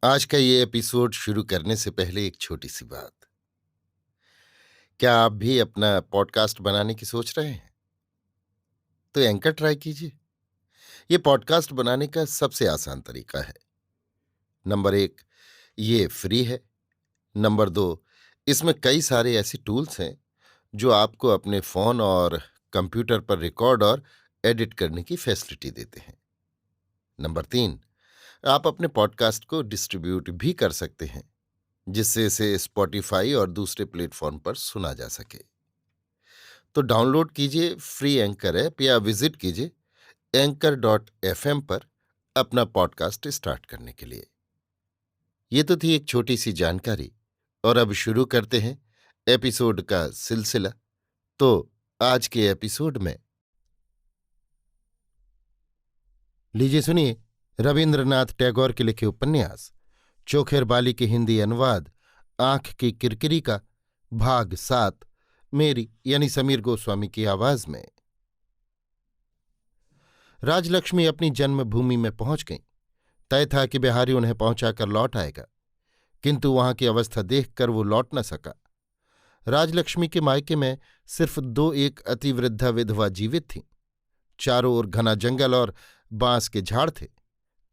आज का ये एपिसोड शुरू करने से पहले एक छोटी सी बात। क्या आप भी अपना पॉडकास्ट बनाने की सोच रहे हैं? तो एंकर ट्राई कीजिए। ये पॉडकास्ट बनाने का सबसे आसान तरीका है। नंबर 1, ये फ्री है। नंबर 2, इसमें कई सारे ऐसे टूल्स हैं जो आपको अपने फोन और कंप्यूटर पर रिकॉर्ड और एडिट करने की फैसिलिटी देते हैं। नंबर 3, आप अपने पॉडकास्ट को डिस्ट्रीब्यूट भी कर सकते हैं, जिससे इसे स्पॉटिफाई और दूसरे प्लेटफॉर्म पर सुना जा सके। तो डाउनलोड कीजिए फ्री एंकर ऐप या विजिट कीजिए anchor.fm पर अपना पॉडकास्ट स्टार्ट करने के लिए। ये तो थी एक छोटी सी जानकारी, और अब शुरू करते हैं एपिसोड का सिलसिला। तो आज के एपिसोड में लीजिए सुनिए रविंद्रनाथ टैगोर के लिखे उपन्यास चोखेर बाली के हिंदी अनुवाद आंख की किरकिरी का भाग 7, मेरी यानी समीर गोस्वामी की आवाज में। राजलक्ष्मी अपनी जन्मभूमि में पहुंच गईं। तय था कि बिहारी उन्हें पहुंचाकर लौट आएगा, किंतु वहां की अवस्था देखकर वो लौट न सका। राजलक्ष्मी के मायके में सिर्फ 2-1 अतिवृद्धा विधवा जीवित थीं। चारों ओर घना जंगल और बांस के झाड़ थे।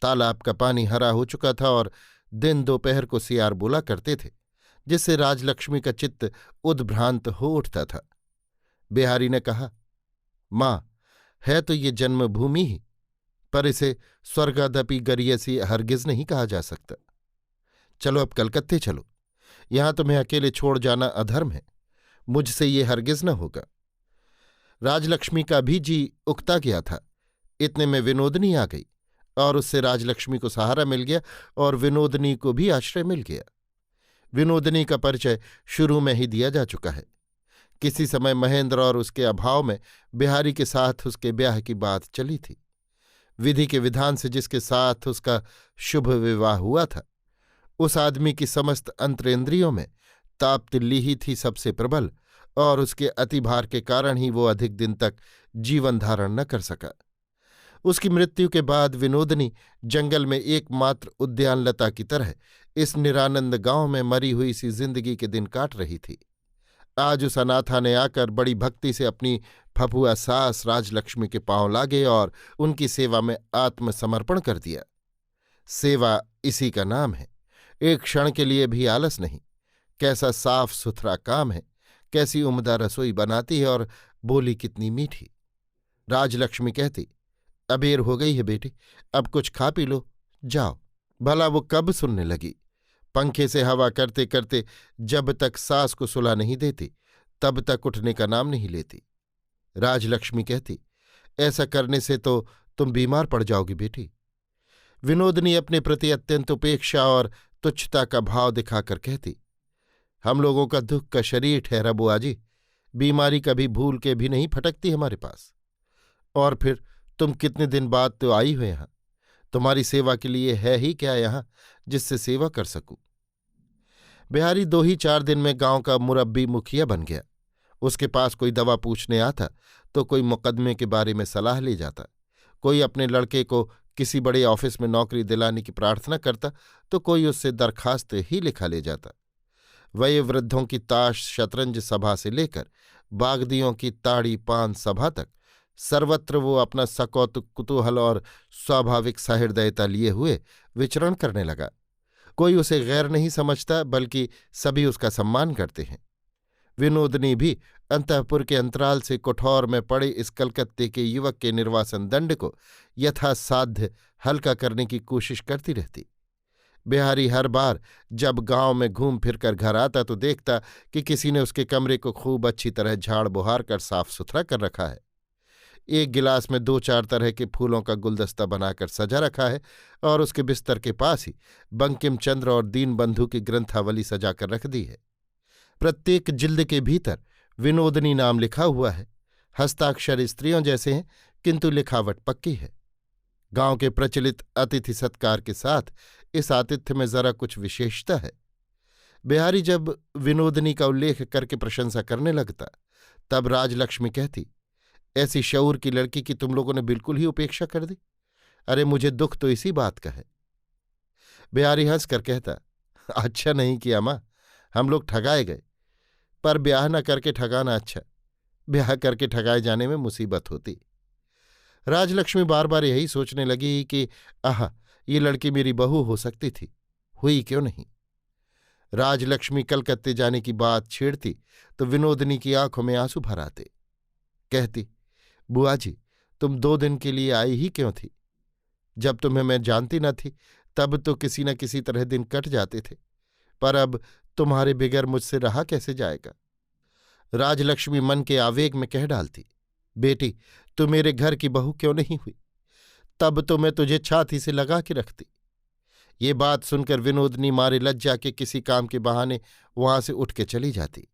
तालाब का पानी हरा हो चुका था और दिन दोपहर को सियार बोला करते थे, जिससे राजलक्ष्मी का चित्त उद्भ्रांत हो उठता था। बिहारी ने कहा, मां, है तो ये जन्मभूमि ही, पर इसे स्वर्गादपि गरियसी हरगिज नहीं कहा जा सकता। चलो अब कलकत्ते चलो, यहां तुम्हें अकेले छोड़ जाना अधर्म है। मुझसे ये हरगिज न होगा। राजलक्ष्मी का भी जी उकता गया था। इतने में विनोदनी आ गई और उससे राजलक्ष्मी को सहारा मिल गया और विनोदनी को भी आश्रय मिल गया। विनोदनी का परिचय शुरू में ही दिया जा चुका है। किसी समय महेंद्र और उसके अभाव में बिहारी के साथ उसके ब्याह की बात चली थी। विधि के विधान से जिसके साथ उसका शुभ विवाह हुआ था, उस आदमी की समस्त अंतरेंद्रियों में तापतिल्ली ही थी सबसे प्रबल, और उसके अतिभार के कारण ही वो अधिक दिन तक जीवन धारण न कर सका। उसकी मृत्यु के बाद विनोदनी जंगल में एकमात्र उद्यानलता की तरह इस निरानंद गांव में मरी हुई सी जिंदगी के दिन काट रही थी। आज उस अनाथा ने आकर बड़ी भक्ति से अपनी फफुआ सास राजलक्ष्मी के पांव लागे और उनकी सेवा में आत्मसमर्पण कर दिया। सेवा इसी का नाम है। एक क्षण के लिए भी आलस नहीं। कैसा साफ सुथरा काम है, कैसी उम्दा रसोई बनाती है और बोली कितनी मीठी। राजलक्ष्मी कहती, अबेर हो गई है बेटी, अब कुछ खा पी लो, जाओ। भला वो कब सुनने लगी। पंखे से हवा करते करते जब तक सास को सुला नहीं देती, तब तक उठने का नाम नहीं लेती। राजलक्ष्मी कहती, ऐसा करने से तो तुम बीमार पड़ जाओगी बेटी। विनोदनी अपने प्रति अत्यंत उपेक्षा और तुच्छता का भाव दिखाकर कहती, हम लोगों का दुख का शरीर ठहरा बुआ जी, बीमारी कभी भूल के भी नहीं फटकती हमारे पास। और फिर तुम कितने दिन बाद तो आई हो यहां, तुम्हारी सेवा के लिए है ही क्या यहां जिससे सेवा कर सकूं। बिहारी 2 ही 4 दिन में गांव का मुरब्बी मुखिया बन गया। उसके पास कोई दवा पूछने आता तो कोई मुकदमे के बारे में सलाह ले जाता, कोई अपने लड़के को किसी बड़े ऑफिस में नौकरी दिलाने की प्रार्थना करता, तो कोई उससे दरखास्त ही लिखा ले जाता। वयोवृद्धों की ताश शतरंज सभा से लेकर बागदियों की ताड़ी पान सभा तक सर्वत्र वो अपना सकौतुक कुतूहल और स्वाभाविक सहृदयता लिए हुए विचरण करने लगा। कोई उसे गैर नहीं समझता, बल्कि सभी उसका सम्मान करते हैं। विनोदनी भी अंतःपुर के अंतराल से कोठौर में पड़े इस कलकत्ते के युवक के निर्वासन दंड को यथासाध्य हल्का करने की कोशिश करती रहती। बिहारी हर बार जब गांव में घूम फिरकर घर आता तो देखता कि किसी ने उसके कमरे को खूब अच्छी तरह झाड़ बुहार कर साफ सुथरा कर रखा है। एक गिलास में 2-4 तरह के फूलों का गुलदस्ता बनाकर सजा रखा है, और उसके बिस्तर के पास ही बंकिम चंद्र और दीनबंधु की ग्रंथावली सजाकर रख दी है। प्रत्येक जिल्द के भीतर विनोदनी नाम लिखा हुआ है। हस्ताक्षर स्त्रियों जैसे हैं, किंतु लिखावट पक्की है। गांव के प्रचलित अतिथि सत्कार के साथ इस आतिथ्य में जरा कुछ विशेषता है। बिहारी जब विनोदनी का उल्लेख करके प्रशंसा करने लगता, तब राजलक्ष्मी कहती, ऐसी शऊर की लड़की की तुम लोगों ने बिल्कुल ही उपेक्षा कर दी। अरे मुझे दुख तो इसी बात का है। बिहारी हंसकर कहता, अच्छा नहीं किया माँ, हम लोग ठगाए गए। पर ब्याह न करके ठगाना अच्छा, ब्याह करके ठगाए जाने में मुसीबत होती। राजलक्ष्मी बार बार यही सोचने लगी कि आह, ये लड़की मेरी बहू हो सकती थी, हुई क्यों नहीं। राजलक्ष्मी कलकत्ते जाने की बात छेड़ती तो विनोदनी की आंखों में आंसू भर आते। कहती, बुआ जी, तुम 2 दिन के लिए आई ही क्यों थी? जब तुम्हें मैं जानती न थी तब तो किसी न किसी तरह दिन कट जाते थे, पर अब तुम्हारे बिगर मुझसे रहा कैसे जाएगा। राजलक्ष्मी मन के आवेग में कह डालती, बेटी, तू मेरे घर की बहू क्यों नहीं हुई? तब तो मैं तुझे छाती से लगा के रखती। ये बात सुनकर विनोदनी मारे लज्जा के किसी काम के बहाने वहां से उठ के चली जाती।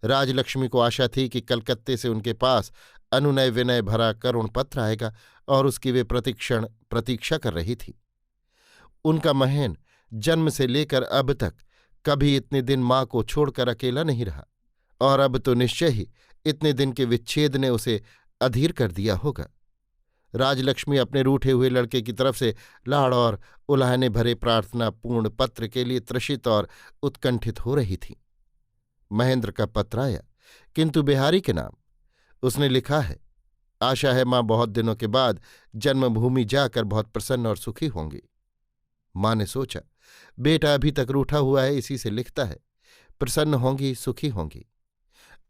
राजलक्ष्मी को आशा थी कि कलकत्ते से उनके पास अनुनय विनय भरा करुण पत्र आएगा और उसकी वे प्रतिक्षण प्रतीक्षा कर रही थी। उनका महेन जन्म से लेकर अब तक कभी इतने दिन मां को छोड़कर अकेला नहीं रहा, और अब तो निश्चय ही इतने दिन के विच्छेद ने उसे अधीर कर दिया होगा। राजलक्ष्मी अपने रूठे हुए लड़के की तरफ से लाड़ और उलाहने भरे प्रार्थनापूर्ण पत्र के लिए त्रसित और उत्कंठित हो रही थी। महेंद्र का पत्र आया, किंतु बिहारी के नाम। उसने लिखा है, आशा है मां बहुत दिनों के बाद जन्मभूमि जाकर बहुत प्रसन्न और सुखी होंगी। मां ने सोचा, बेटा अभी तक रूठा हुआ है, इसी से लिखता है, प्रसन्न होंगी, सुखी होंगी।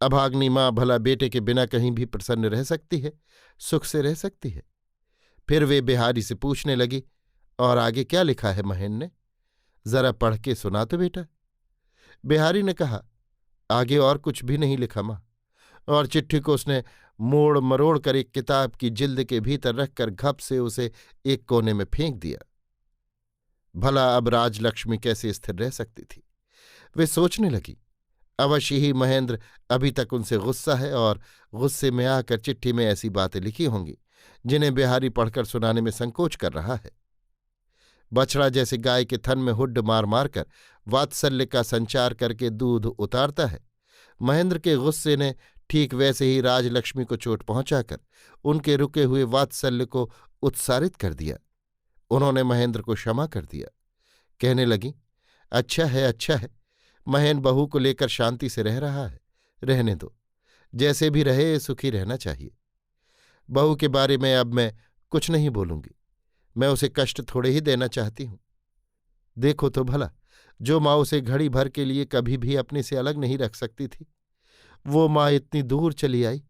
अभाग्नि मां भला बेटे के बिना कहीं भी प्रसन्न रह सकती है, सुख से रह सकती है? फिर वे बिहारी से पूछने लगी, और आगे क्या लिखा है महेन ने? जरा पढ़ के सुना तो बेटा। बिहारी ने कहा, आगे और कुछ भी नहीं लिखा मां। और चिट्ठी को उसने मोड़ मरोड़ कर एक किताब की जिल्द के भीतर रखकर घप से उसे एक कोने में फेंक दिया। भला अब राजलक्ष्मी कैसे स्थिर रह सकती थी? वे सोचने लगी, अवश्य ही महेंद्र अभी तक उनसे गुस्सा है और गुस्से में आकर चिट्ठी में ऐसी बातें लिखी होंगी जिन्हें बिहारी पढ़कर सुनाने में संकोच कर रहा है। बछड़ा जैसे गाय के थन में हुड्ड मार मारकर वात्सल्य का संचार करके दूध उतारता है, महेंद्र के गुस्से ने ठीक वैसे ही राजलक्ष्मी को चोट पहुंचाकर उनके रुके हुए वात्सल्य को उत्सारित कर दिया। उन्होंने महेंद्र को क्षमा कर दिया। कहने लगी, अच्छा है, अच्छा है, महेन बहू को लेकर शांति से रह रहा है, रहने दो, जैसे भी रहे सुखी रहना चाहिए। बहू के बारे में अब मैं कुछ नहीं बोलूंगी, मैं उसे कष्ट थोड़े ही देना चाहती हूं। देखो तो भला, जो माँ उसे घड़ी भर के लिए कभी भी अपने से अलग नहीं रख सकती थी, वो माँ इतनी दूर चली आई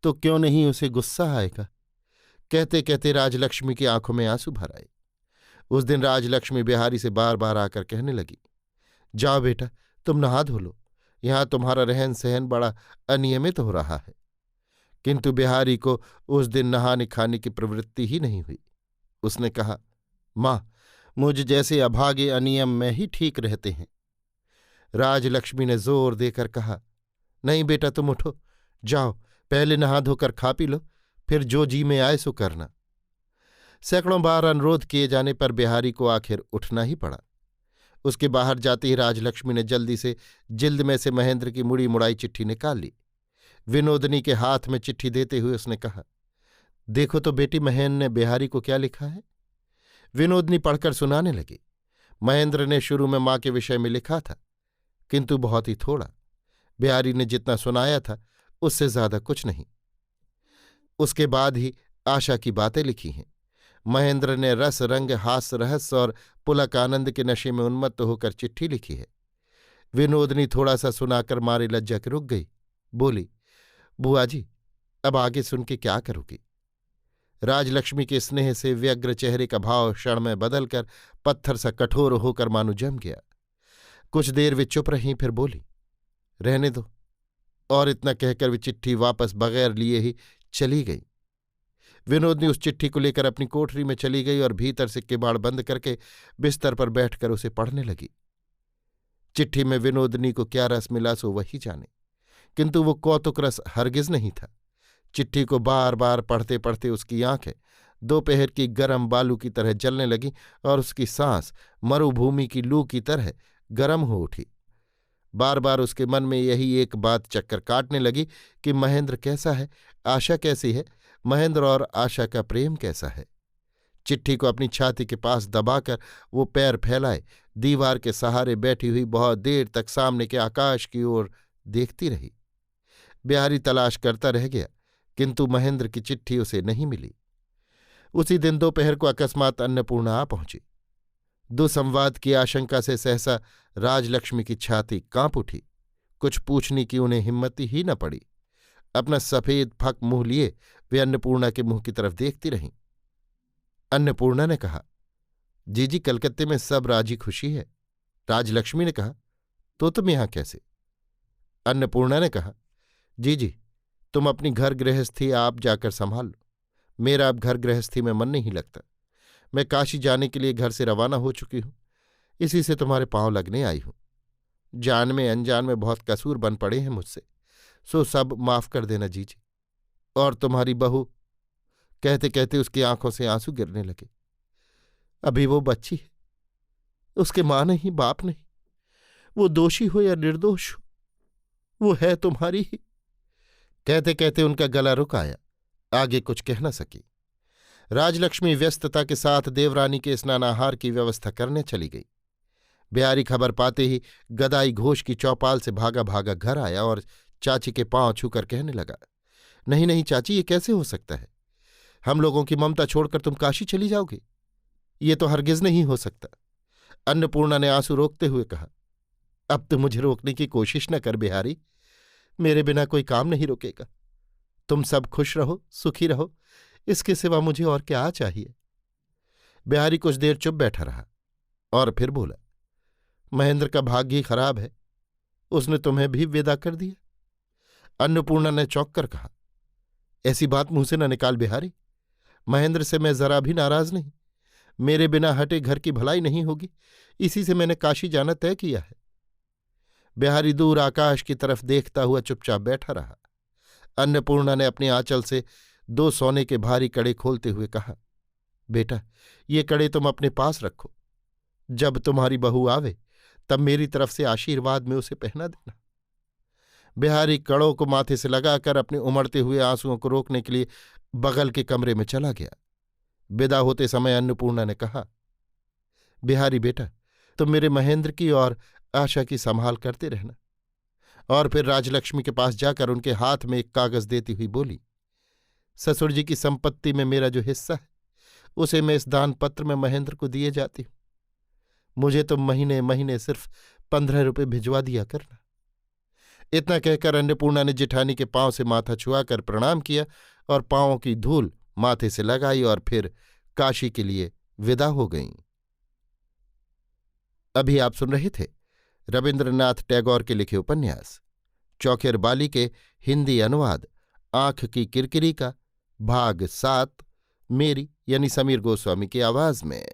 तो क्यों नहीं उसे गुस्सा आएगा। कहते कहते राजलक्ष्मी की आंखों में आंसू भर आए। उस दिन राजलक्ष्मी बिहारी से बार बार आकर कहने लगी, जाओ बेटा, तुम नहा धो लो, यहां तुम्हारा रहन सहन बड़ा अनियमित हो रहा है। किंतु बिहारी को उस दिन नहाने खाने की प्रवृत्ति ही नहीं हुई। उसने कहा, मां, मुझ जैसे अभागे अनियम में ही ठीक रहते हैं। राजलक्ष्मी ने जोर देकर कहा, नहीं बेटा, तुम उठो, जाओ, पहले नहा धोकर खा पी लो, फिर जो जी में आए सो करना। सैकड़ों बार अनुरोध किए जाने पर बिहारी को आखिर उठना ही पड़ा। उसके बाहर जाते ही राजलक्ष्मी ने जल्दी से जिल्द में से महेंद्र की मुड़ी मुड़ाई चिट्ठी निकाल ली। विनोदनी के हाथ में चिट्ठी देते हुए उसने कहा, देखो तो बेटी, महेंद्र ने बिहारी को क्या लिखा है। विनोदनी पढ़कर सुनाने लगी। महेंद्र ने शुरू में मां के विषय में लिखा था, किंतु बहुत ही थोड़ा। बिहारी ने जितना सुनाया था उससे ज्यादा कुछ नहीं। उसके बाद ही आशा की बातें लिखी हैं। महेंद्र ने रस रंग हास रहस्य और पुलक आनंद के नशे में उन्मत्त होकर चिट्ठी लिखी है। विनोदनी थोड़ा सा सुनाकर मारे लज्जा के रुक गई। बोली, बुआ जी, अब आगे सुन के क्या करोगी? राजलक्ष्मी के स्नेह से व्यग्र चेहरे का भाव क्षण में बदलकर पत्थर सा कठोर होकर मानो जम गया। कुछ देर वे चुप रहीं, फिर बोली, रहने दो। और इतना कहकर वे चिट्ठी वापस बगैर लिए ही चली गई। विनोदनी उस चिट्ठी को लेकर अपनी कोठरी में चली गई और भीतर से किवाड़ बंद करके बिस्तर पर बैठकर उसे पढ़ने लगी। चिट्ठी में विनोदनी को क्या रस मिला सो वही जाने, किंतु वो कौतुक रस हरगिज नहीं था। चिट्ठी को बार बार पढ़ते पढ़ते उसकी आंखें दोपहर की गर्म बालू की तरह जलने लगी और उसकी सांस मरुभूमि की लू की तरह गर्म हो उठी। बार बार उसके मन में यही एक बात चक्कर काटने लगी कि महेंद्र कैसा है, आशा कैसी है, महेंद्र और आशा का प्रेम कैसा है। चिट्ठी को अपनी छाती के पास दबाकर वो पैर फैलाए दीवार के सहारे बैठी हुई बहुत देर तक सामने के आकाश की ओर देखती रही। बिहारी तलाश करता रह गया, किंतु महेंद्र की चिट्ठी उसे नहीं मिली। उसी दिन दोपहर को अकस्मात अन्नपूर्णा आ पहुंची। दुसंवाद की आशंका से सहसा राजलक्ष्मी की छाती कांप उठी। कुछ पूछने की उन्हें हिम्मत ही न पड़ी। अपना सफेद फक मुंह लिए वे अन्नपूर्णा के मुंह की तरफ देखती रहीं। अन्नपूर्णा ने कहा, जी कलकत्ते में सब राजी खुशी है। राजलक्ष्मी ने कहा, तो तुम यहां कैसे? अन्नपूर्णा ने कहा, जी तुम अपनी घर गृहस्थी आप जाकर संभाल लो। मेरा अब घर गृहस्थी में मन नहीं लगता। मैं काशी जाने के लिए घर से रवाना हो चुकी हूं। इसी से तुम्हारे पांव लगने आई हूं। जान में अनजान में बहुत कसूर बन पड़े हैं मुझसे, सो सब माफ कर देना जीजी। और तुम्हारी बहू, कहते कहते उसकी आंखों से आंसू गिरने लगे। अभी वो बच्ची है, उसके मां नहीं, बाप नहीं। वो दोषी हो या निर्दोष हो, वो है तुम्हारी ही। कहते कहते उनका गला रुक आया, आगे कुछ कह न सकी। राजलक्ष्मी व्यस्तता के साथ देवरानी के स्नानाहार की व्यवस्था करने चली गई। बिहारी खबर पाते ही गदाई घोष की चौपाल से भागा भागा घर आया और चाची के पांव छूकर कहने लगा, नहीं नहीं चाची, ये कैसे हो सकता है? हम लोगों की ममता छोड़कर तुम काशी चली जाओगे? ये तो हरगिज नहीं हो सकता। अन्नपूर्णा ने आंसू रोकते हुए कहा, अब तो मुझे रोकने की कोशिश न कर बिहारी। मेरे बिना कोई काम नहीं रुकेगा। तुम सब खुश रहो, सुखी रहो, इसके सिवा मुझे और क्या चाहिए? बिहारी कुछ देर चुप बैठा रहा और फिर बोला, महेंद्र का भाग्य ही खराब है, उसने तुम्हें भी विदा कर दिया। अन्नपूर्णा ने चौंक कर कहा, ऐसी बात मुंह से न निकाल बिहारी। महेंद्र से मैं जरा भी नाराज नहीं। मेरे बिना हटे घर की भलाई नहीं होगी, इसी से मैंने काशी जाना तय किया है। बिहारी दूर आकाश की तरफ देखता हुआ चुपचाप बैठा रहा। अन्नपूर्णा ने अपने आंचल से 2 सोने के भारी कड़े खोलते हुए कहा, बेटा, ये कड़े तुम अपने पास रखो। जब तुम्हारी बहू आवे तब मेरी तरफ से आशीर्वाद में उसे पहना देना। बिहारी कड़ों को माथे से लगाकर अपने उमड़ते हुए आंसुओं को रोकने के लिए बगल के कमरे में चला गया। विदा होते समय अन्नपूर्णा ने कहा, बिहारी बेटा, तुम मेरे महेंद्र की और आशा की संभाल करते रहना। और फिर राजलक्ष्मी के पास जाकर उनके हाथ में एक कागज देती हुई बोली, ससुर जी की संपत्ति में मेरा जो हिस्सा है उसे मैं इस दान पत्र में महेंद्र को दिए जाती हूं। मुझे तुम महीने महीने सिर्फ 15 रुपये भिजवा दिया करना। इतना कहकर अन्नपूर्णा ने जेठानी के पांव से माथा छुआकर प्रणाम किया और पांवों की धूल माथे से लगाई और फिर काशी के लिए विदा हो गईं। अभी आप सुन रहे थे रविन्द्रनाथ टैगोर के लिखे उपन्यास चौखेर बाली के हिंदी अनुवाद आंख की किरकिरी का भाग 7 मेरी यानी समीर गोस्वामी की आवाज में।